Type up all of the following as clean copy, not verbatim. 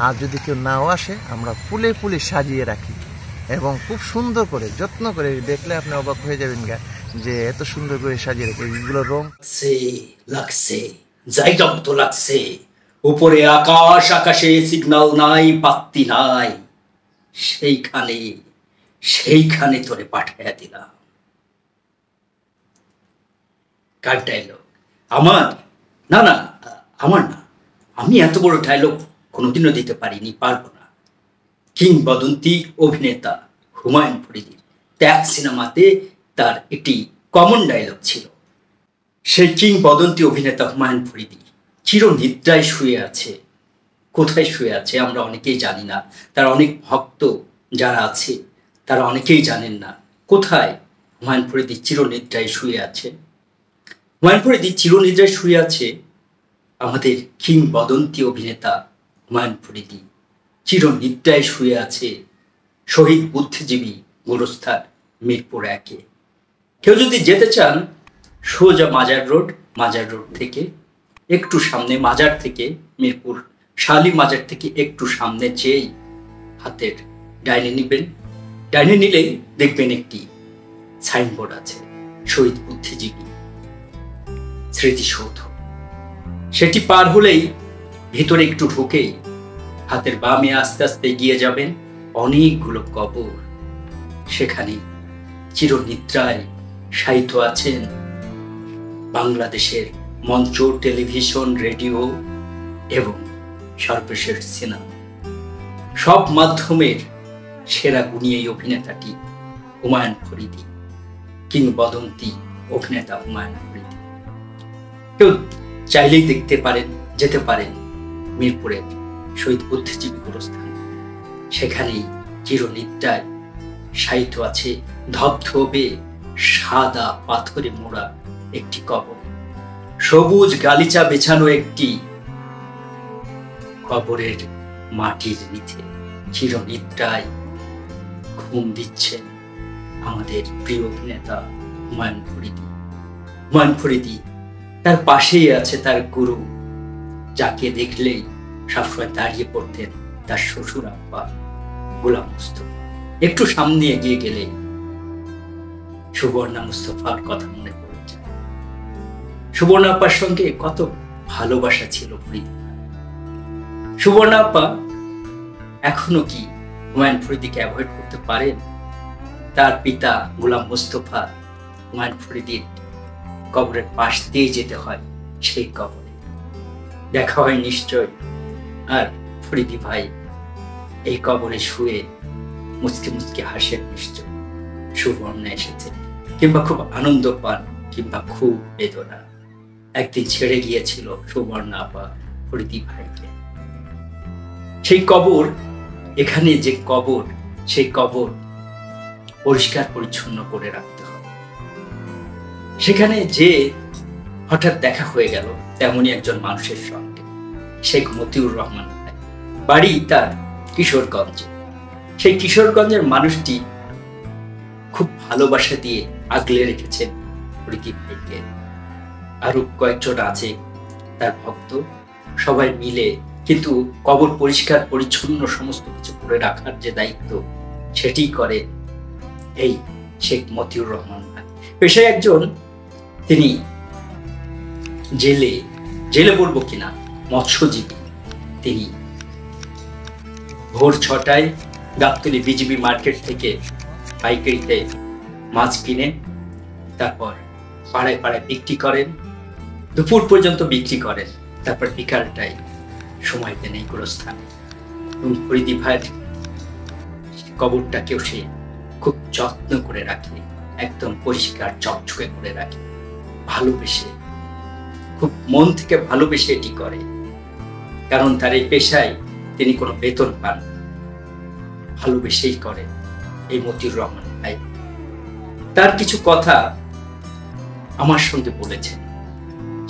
আর যদি কেউ নাও আসে আমরা ফুলে ফুলে সাজিয়ে রাখি এবং খুব সুন্দর করে যত্ন করে, দেখলে আপনি অবাক হয়ে যাবেন যে এত সুন্দর করে সাজিয়ে রাখি। এগুলো রং লাগছে জায়গা মতো লাগছে, উপরে আকাশ, আকাশে সিগন্যাল নাই, বাতি নাই, সেইখানে তোরে পাঠাইয়া দিলাম। কার ডায়লগ? আমার? না না, আমার না। আমি এত বড় ডায়লগ কোনোদিনও দিতে পারিনি, পারবো না। কিংবদন্তি অভিনেতা হুমায়ুন ফরিদীর ত্যাগ সিনেমাতে তার একটি কমন ডায়লগ ছিল। সেই কিংবদন্তি অভিনেতা হুমায়ুন ফরিদী চিরনিদ্রায় শুয়ে আছে। কোথায় শুয়ে আছে আমরা অনেকেই জানি না। তার অনেক ভক্ত যারা আছে তারা অনেকেই জানেন না কোথায় হুমায়ুন ফরিদী চিরনিদ্রায় শুয়ে আছে। হুমায়ুন ফরিদী চিরনিদ্রায় শুয়ে আছে, আমাদের কিংবদন্তি অভিনেতা হুমায়ুন ফরিদী চিরনিদ্রায় শুয়ে আছে শহীদ বুদ্ধিজীবী গোরস্থান মিরপুর 1-এ। কেউ যদি যেতে চান সোজা মাজার রোড থেকে একটু সামনে, মাজার থেকে মিরপুর শালী মাজার থেকে একটু সামনে যেই হাতের ডাইনে নিবেন, ডাইনে নিলেই দেখবেন একটি সাইনবোর্ড আছে, শহীদ বুদ্ধিজীবী স্মৃতিসৌধ। সেটি পার হলেই ভিতরে একটু ঢুকেই হাতের বামে আস্তে আস্তে এগিয়ে যাবেন, অনেকগুলো কবর। সেখানে চিরনিদ্রায় শায়িত আছেন বাংলাদেশের মঞ্চ, টেলিভিশন, রেডিও এবং সর্বশেষ সিনেমা, সব মাধ্যমের সেরা গুণী এই অভিনেতাটি হুমায়ুন ফরিদী, কিংবদন্তি অভিনেতা হুমায়ুন ফরিদী। কেউ চাইলেই দেখতে পারেন, যেতে পারেন মিরপুরের শহীদ বুদ্ধিজীবী গোরস্থান। সেখানেই চিরনিদ্রায় শায়িত আছে ধবধবে সাদা পাথরে মোড়া একটি কবর, সবুজ গালিচা বেছানো একটি কবরের মাটির নিচে চিরনিদ্রায় ঘুম দিচ্ছেন আমাদের প্রিয় অভিনেতা হুমায়ুন ফরিদী। হুমায়ুন ফরিদী, তার পাশেই আছে তার গুরু, যাকে দেখলেই সবসময় দাঁড়িয়ে পড়তেন তার শ্বশুর আব্বা গোলাম মুস্তফা। একটু সামনে এগিয়ে গেলে সুবর্ণা মুস্তফার কথা মনে পড়ে যায়। সুবর্ণা আপ্পার সঙ্গে কত ভালোবাসা ছিল ফরিদী। সুবর্ণা আপ্পা এখনো কি হুমায়ুন ফরিদীকে অ্যাভয়েড করতে পারেন? তার পিতা গোলাম মুস্তফা হুমায়ুন ফরিদীর কবরের পাশ দিয়ে যেতে হয়, সেই কবরে দেখা হয় নিশ্চয়। আর ফরিদী ভাই এই কবরে শুয়ে মুচকে মুচকে হাসেন নিশ্চয়। সুবর্ণা এসেছে, কিংবা খুব আনন্দ পান, কিংবা খুব বেদনা। একদিন ছেড়ে গিয়েছিল সুবর্ণা আপা ফরিদী ভাইকে। সেই কবর, এখানে যে কবর, সেই কবর পরিষ্কার পরিচ্ছন্ন করে রাখতে হবে। সেখানে যে হঠাৎ দেখা হয়ে গেল তেমনই একজন মানুষের সঙ্গে, শেখ মতিউর রহমান ভাই, বাড়ি তার কিশোরগঞ্জে। সেই কিশোরগঞ্জের মানুষটি খুব ভালোবাসা দিয়ে আগলে রেখেছেন ফরিদী ভাইকে। আরো কয়েকজন আছে তার ভক্ত, সবাই মিলে কিন্তু কবর পরিষ্কার পরিচ্ছন্ন সমস্ত কিছু করে রাখার যে দায়িত্ব, সেটি করে এই শেখ মতিউর রহমান ভাই। পেশায় একজন, তিনি জেলে বলবো কিনা, মৎস্যজীবী। তিনি ভোর 6টায় গাবতলী বিজিবি মার্কেট থেকে পাইকারিতে মাছ কিনে তারপর পাড়ায় পাড়ায় বিক্রি করেন, দুপুর পর্যন্ত বিক্রি করেন, তারপর বিকালটায় সময় দেন এই গোরস্থানে। এবং ফরিদী ভাইয়ের কবরটাকেও সে খুব যত্ন করে রাখে, একদম পরিষ্কার চকচকে করে রাখে, ভালোবেসে, খুব মন থেকে ভালোবেসে এটি করে। কারণ তার এই পেশায় তিনি কোনো বেতন পান, ভালোবেসেই করে এই মতিউর রহমান ভাই। তার কিছু কথা আমার সঙ্গে বলেছেন,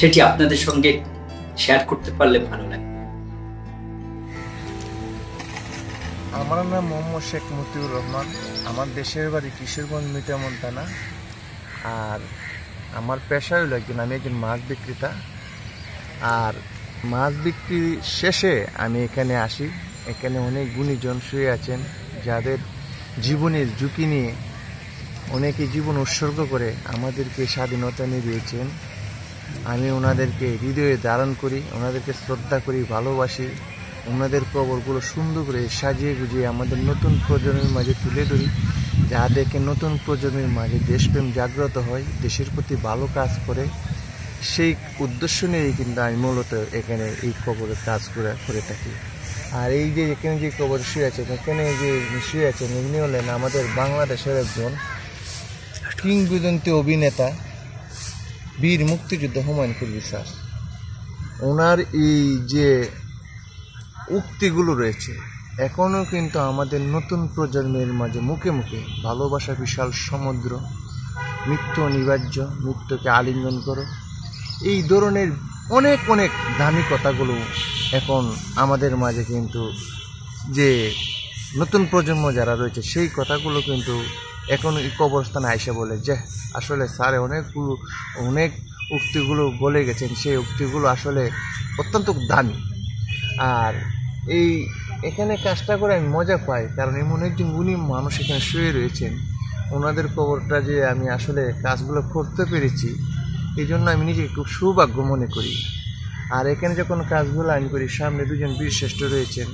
সেটি আপনাদের সঙ্গে শেয়ার করতে পারলে ভালো লাগবে। আমার নাম মোহাম্মদ শেখ মতিউর রহমান। আমার দেশের বাড়ি কিশোরগঞ্জ, মিঠামন থানা। আর আমার পেশা হলো আমি একজন মাছ বিক্রেতা। আর মাছ বিক্রি শেষে আমি এখানে আসি এখানে অনেক গুণীজন শুয়ে আছেন, যাদের জীবনের ঝুঁকি নিয়ে অনেকে জীবন উৎসর্গ করে আমাদেরকে স্বাধীনতা নিয়ে দিয়েছেন। আমি ওনাদেরকে হৃদয়ে ধারণ করি, ওনাদেরকে শ্রদ্ধা করি, ভালোবাসি। ওনাদের কবরগুলো সুন্দর করে সাজিয়ে গুজিয়ে আমাদের নতুন প্রজন্মের মাঝে তুলে ধরি, যা দেখে নতুন প্রজন্মের মাঝে দেশপ্রেম জাগ্রত হয়, দেশের প্রতি ভালো কাজ করে। সেই উদ্দেশ্য নিয়েই কিন্তু আমি মূলত এখানে এই কবরের কাজ করে থাকি। আর এই যে এখানে যে কবর শুয়ে আছেন, এখানে যে শুয়ে আছেন, ইনি হলেন আমাদের বাংলাদেশের একজন কিংবদন্তি অভিনেতা, বীর মুক্তিযোদ্ধা হুমায়ুন কবির স্যার। ওনার এই যে উক্তিগুলো রয়েছে এখনও কিন্তু আমাদের নতুন প্রজন্মের মাঝে মুখে মুখে ভালোবাসা বিশাল সমুদ্র, মৃত্যু অনিবার্য, মৃত্যুকে আলিঙ্গন করো, এই ধরনের অনেক অনেক দামি কথাগুলো এখন আমাদের মাঝে কিন্তু যে নতুন প্রজন্ম যারা রয়েছে সেই কথাগুলো কিন্তু এখন এই কবরস্থানে আইসা বলে যে আসলে স্যার অনেক উক্তিগুলো বলে গেছেন, সেই উক্তিগুলো আসলে অত্যন্ত দামি। আর এখানে কাজটা করে আমি মজা পাই, কারণ এমন একজন গুণী মানুষ এখানে শুয়ে রয়েছেন, ওনাদের কবরটা যে আমি আসলে কাজগুলো করতে পেরেছি, এই জন্য আমি নিজেকে খুব সৌভাগ্য মনে করি। আর এখানে যখন কাজগুলো আমি করি, সামনে দুজন বীরশ্রেষ্ঠ রয়েছেন,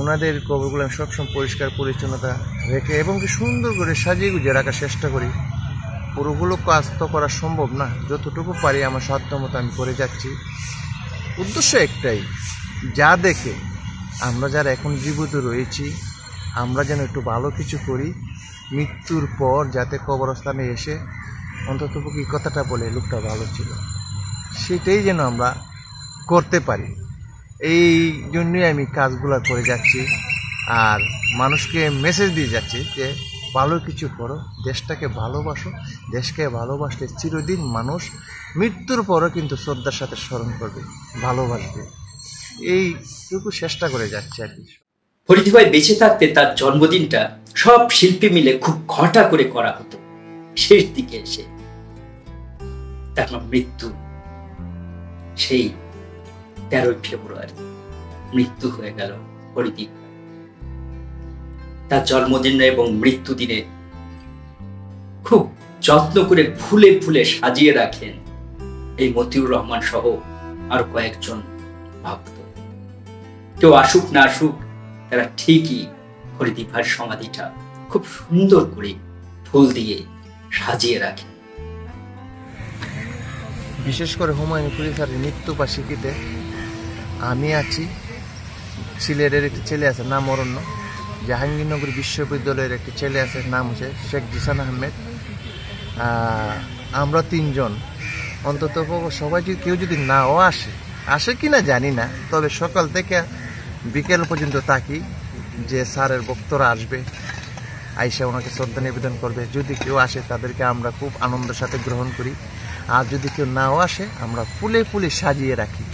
ওনাদের কবরগুলো আমি সবসময় পরিষ্কার পরিচ্ছন্নতা রেখে এবং কি সুন্দর করে সাজিয়ে গুজিয়ে রাখার চেষ্টা করি। পুরোগুলো কাজ তো করা সম্ভব না, যতটুকু পারি আমার সাধ্য মতো আমি করে যাচ্ছি। উদ্দেশ্য একটাই, যা দেখে আমরা যারা এখন জীবিত রয়েছি আমরা যেন একটু ভালো কিছু করি, মৃত্যুর পর যাতে কবরস্থানে এসে অন্তত কি কথাটা বলে লোকটা ভালো ছিল, সেটাই যেন আমরা করতে পারি। এই জন্যই আমি কাজগুলো করে যাচ্ছি আর মানুষকে মেসেজ দিয়ে যাচ্ছি যে ভালো কিছু করো, দেশটাকে ভালোবাসো, দেশকে ভালোবাসলে চিরদিন মানুষ মৃত্যুর পরও কিন্তু শ্রদ্ধার সাথে স্মরণ করবে, ভালোবাসবে। এইটুকু চেষ্টা করে যাচ্ছে আর কি। ফরিদি ভাই বেঁচে থাকতে তার জন্মদিনটা সব শিল্পী মিলে খুব ঘটা করে করা হতো। শেষ দিকে এসে তার মৃত্যু, সেই 13 ফেব্রুয়ারি মৃত্যু হয়ে গেল ফরিদি। তার জন্মদিন এবং মৃত্যু দিনে খুব যত্ন করে ফুলে ফুলে সাজিয়ে রাখেন এই মতিউর রহমান সহ আর কয়েকজন ভক্ত। কেউ আসুক না আসুক, তারা ঠিকই ফরিদি ভাইয়ের সমাধিটা খুব সুন্দর করে ফুল দিয়ে সাজিয়ে রাখে। বিশেষ করে হুমায়ুন কবির স্যারের মৃত্যুবার্ষিকীতে আমি আছি, সিলেটের একটি ছেলে আছে নাম অরণ্য, জাহাঙ্গীরনগর বিশ্ববিদ্যালয়ের একটি ছেলে আছে নাম হচ্ছে শেখ জিসান আহমেদ, আমরা 3 জন অন্তত সবাই কেউ যদি নাও আসে কি না জানি না, তবে সকাল থেকে বিকেল পর্যন্ত থাকি যে স্যারের বক্তরা আসবে, আইসা ওনাকে শ্রদ্ধা নিবেদন করবে। যদি কেউ আসে তাদেরকে আমরা খুব আনন্দের সাথে গ্রহণ করি, আর যদি কেউ নাও আসে আমরা ফুলে ফুলে সাজিয়ে রাখি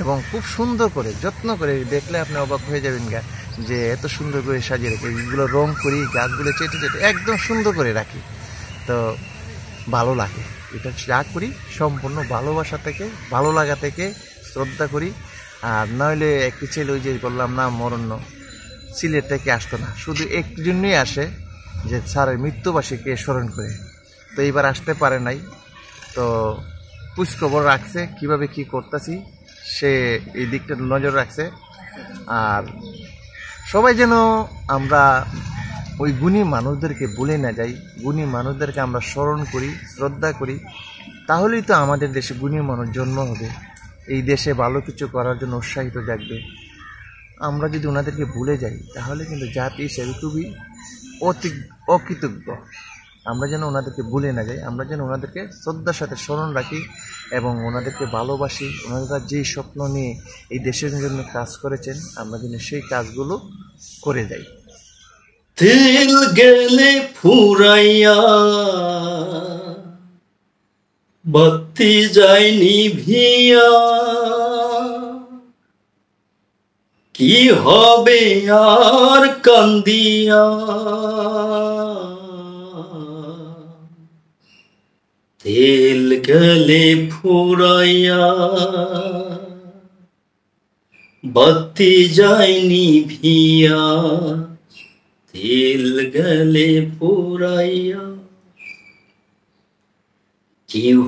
এবং খুব সুন্দর করে যত্ন করে, দেখলে আপনি অবাক হয়ে যাবেন যে এত সুন্দর করে সাজিয়ে রাখি। এগুলো রং করি, গাছগুলো চেটে চেটে একদম সুন্দর করে রাখি, তো ভালো লাগে। এটা যা করি সম্পূর্ণ ভালোবাসা থেকে, ভালো লাগা থেকে, শ্রদ্ধা করি। আর নইলে একটি ছেলে ওই যে বললাম না মরণ্য, সিলেট থেকে আসতো না, শুধু একটি জন্যই আসে যে স্যারের মৃত্যুবার্ষিকী স্মরণ করে, তো এইবার আসতে পারে নাই। তো খোঁজখবর রাখছে কিভাবে কি করতেছি, সে এই দিকটা নজর রাখছে। আর সবাই যেন আমরা ওই গুণী মানুষদেরকে ভুলে না যাই, গুণী মানুষদেরকে আমরা স্মরণ করি, শ্রদ্ধা করি, তাহলেই তো আমাদের দেশে গুণী মানুষ জন্ম হবে, এই দেশে ভালো কিছু করার জন্য উৎসাহিত জাগবে। আমরা যদি ওনাদেরকে ভুলে যাই তাহলে কিন্তু জাতি হিসেবে খুবই অকৃতজ্ঞ। আমরা যেন ওনাদেরকে ভুলে না যাই, আমরা যেন ওনাদেরকে শ্রদ্ধার সাথে স্মরণ রাখি এবং ওনাদেরকে ভালোবাসি। ওনারা যেই স্বপ্ন নিয়ে এই দেশের জন্য কাজ করেছেন, আমরা যেন সেই কাজগুলো করে যাই। তেল গেলে ফুরাইয়া বাতি যায় নিভিয়া, কি হবে আর কান্দিয়া, তেল গেলে ফুরাইয়া বাতি যায়নি ভিয়া, তেল গেলে পোড়াইয়া, কেহ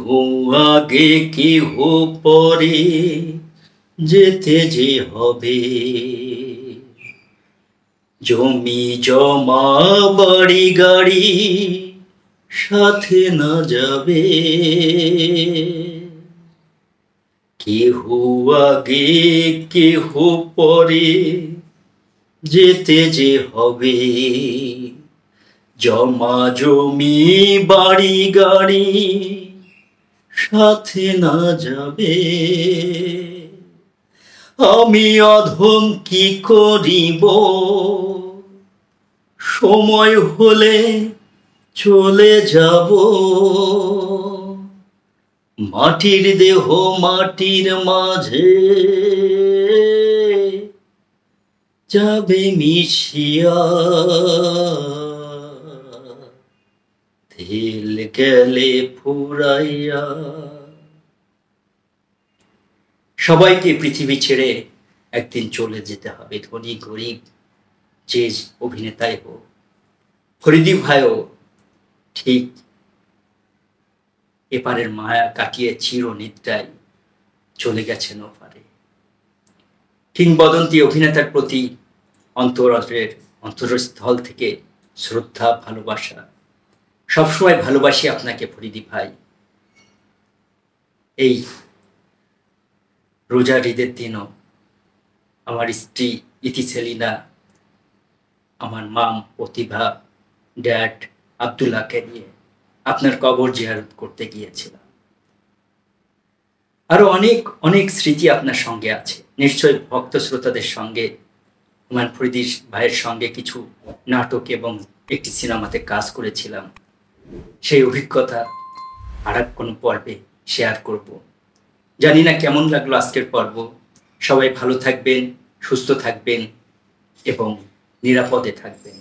আগে কেহ পরে, যেতে যে হবে। জমি জমা বাড়ি গাড়ি সাথে না যাবে, কেহ আগে কেহ পরে, যেতে যে হবে। জমা জমি বাড়ি গাড়ি সাথে না যাবে। আমি অধম কি করিব, সময় হলে চলে যাব। মাটির দেহ মাটির মাঝে যাবে মিশিয়া, তেল গেলে ফুরাইয়া। সবাইকে পৃথিবী ছেড়ে একদিন চলে যেতে হবে, ধনী গরিব যে অভিনেতাই হোক। ফরিদি ভাইও ঠিক এপারের মায়া কাটিয়ে চিরনিদ্রায় চলে গেছেন ওপারে। কিংবদন্তি অভিনেতার প্রতি অন্তরস্থল থেকে শ্রদ্ধা, ভালোবাসা। সবসময় ভালোবাসি আপনাকে ফরিদি ভাই। এই রোজার ঈদের দিনও আমার স্ত্রী ইতি সেলিনা, আমার মাম প্রতিভা, ড্যাড আব্দুল্লাহকে নিয়ে আপনার কবর জিয়ারত করতে গিয়েছিলাম। আরো অনেক অনেক স্মৃতি আপনার সঙ্গে আছে। নিশ্চয় ভক্ত শ্রোতাদের সঙ্গে, হুমায়ুন ফরিদি ভাইয়ের সঙ্গে কিছু নাটক এবং একটি সিনেমাতে কাজ করেছিলাম। সেই অভিজ্ঞতা আর কোনো পর্বে শেয়ার করব। জানি না কেমন লাগলো আজকের পর্ব। সবাই ভালো থাকবেন, সুস্থ থাকবেন এবং নিরাপদে থাকবেন।